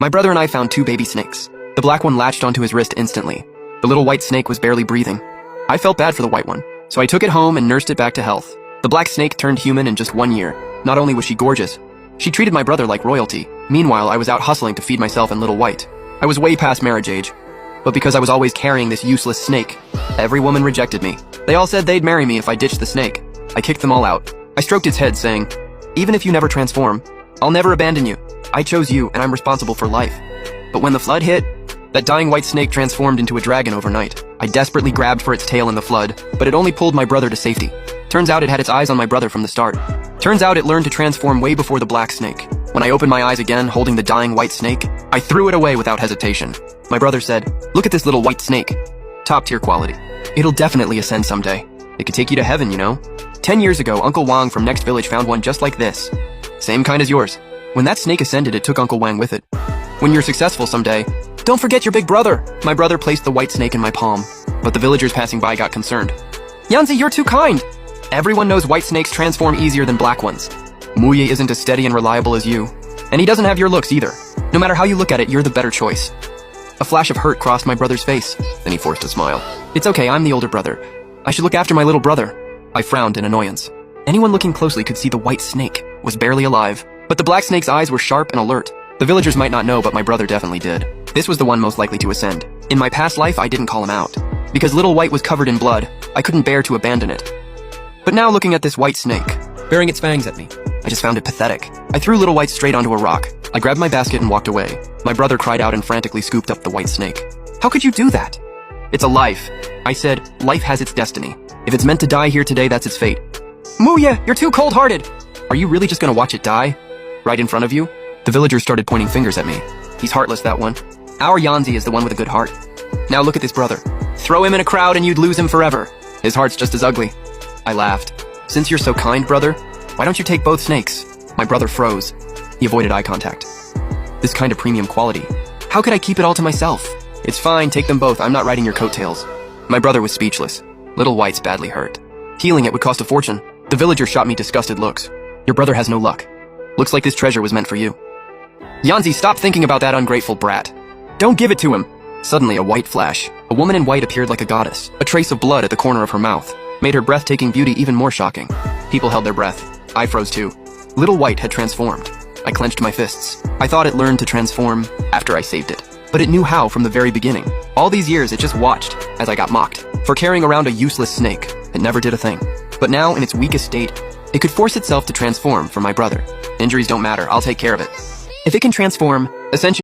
My brother and I found 2 baby snakes. The black one latched onto his wrist instantly. The little white snake was barely breathing. I felt bad for the white one, so I took it home and nursed it back to health. The black snake turned human in just 1 year. Not only was she gorgeous, she treated my brother like royalty. Meanwhile, I was out hustling to feed myself and little white. I was way past marriage age. But because I was always carrying this useless snake, every woman rejected me. They all said they'd marry me if I ditched the snake. I kicked them all out. I stroked its head, saying, "Even if you never transform, I'll never abandon you. I chose you, and I'm responsible for life." But when the flood hit, that dying white snake transformed into a dragon overnight. I desperately grabbed for its tail in the flood, but it only pulled my brother to safety. Turns out it had its eyes on my brother from the start. Turns out it learned to transform way before the black snake. When I opened my eyes again, holding the dying white snake, I threw it away without hesitation. My brother said, "Look at this little white snake. Top tier quality. It'll definitely ascend someday. It could take you to heaven, you know." 10 years ago, Uncle Wang from next village found one just like this. Same kind as yours. When that snake ascended, it took Uncle Wang with it. When you're successful someday, don't forget your big brother. My brother placed the white snake in my palm, but the villagers passing by got concerned. "Yanzi, you're too kind." Everyone knows white snakes transform easier than black ones. Muye isn't as steady and reliable as you, and he doesn't have your looks either. No matter how you look at it, you're the better choice. A flash of hurt crossed my brother's face, then he forced a smile. "It's okay, I'm the older brother. I should look after my little brother." I frowned in annoyance. Anyone looking closely could see the white snake was barely alive, but the black snake's eyes were sharp and alert. The villagers might not know, but my brother definitely did. This was the one most likely to ascend. In my past life, I didn't call him out. Because little white was covered in blood, I couldn't bear to abandon it. But now looking at this white snake, baring its fangs at me, I just found it pathetic. I threw little white straight onto a rock. I grabbed my basket and walked away. My brother cried out and frantically scooped up the white snake. "How could you do that?" "It's a life." I said, "Life has its destiny. If it's meant to die here today, that's its fate." "Muye, you're too cold-hearted." "Are you really just gonna watch it die? Right in front of you?" The villagers started pointing fingers at me. "He's heartless, that one. Our Yanzi is the one with a good heart. Now look at this brother. Throw him in a crowd and you'd lose him forever. His heart's just as ugly." I laughed. "Since you're so kind, brother, why don't you take both snakes?" My brother froze. He avoided eye contact. This kind of premium quality. How could I keep it all to myself? "It's fine, take them both. I'm not riding your coattails." My brother was speechless. Little White's badly hurt. Healing it would cost a fortune. The villager shot me disgusted looks. "Your brother has no luck. Looks like this treasure was meant for you." "Yanzi, stop thinking about that ungrateful brat. Don't give it to him." Suddenly, a white flash. A woman in white appeared like a goddess. A trace of blood at the corner of her mouth made her breathtaking beauty even more shocking. People held their breath. I froze too. Little White had transformed. I clenched my fists. I thought it learned to transform after I saved it. But it knew how from the very beginning. All these years, it just watched as I got mocked for carrying around a useless snake. It never did a thing. But now, in its weakest state, it could force itself to transform for my brother. Injuries don't matter. I'll take care of it. If it can transform, ascension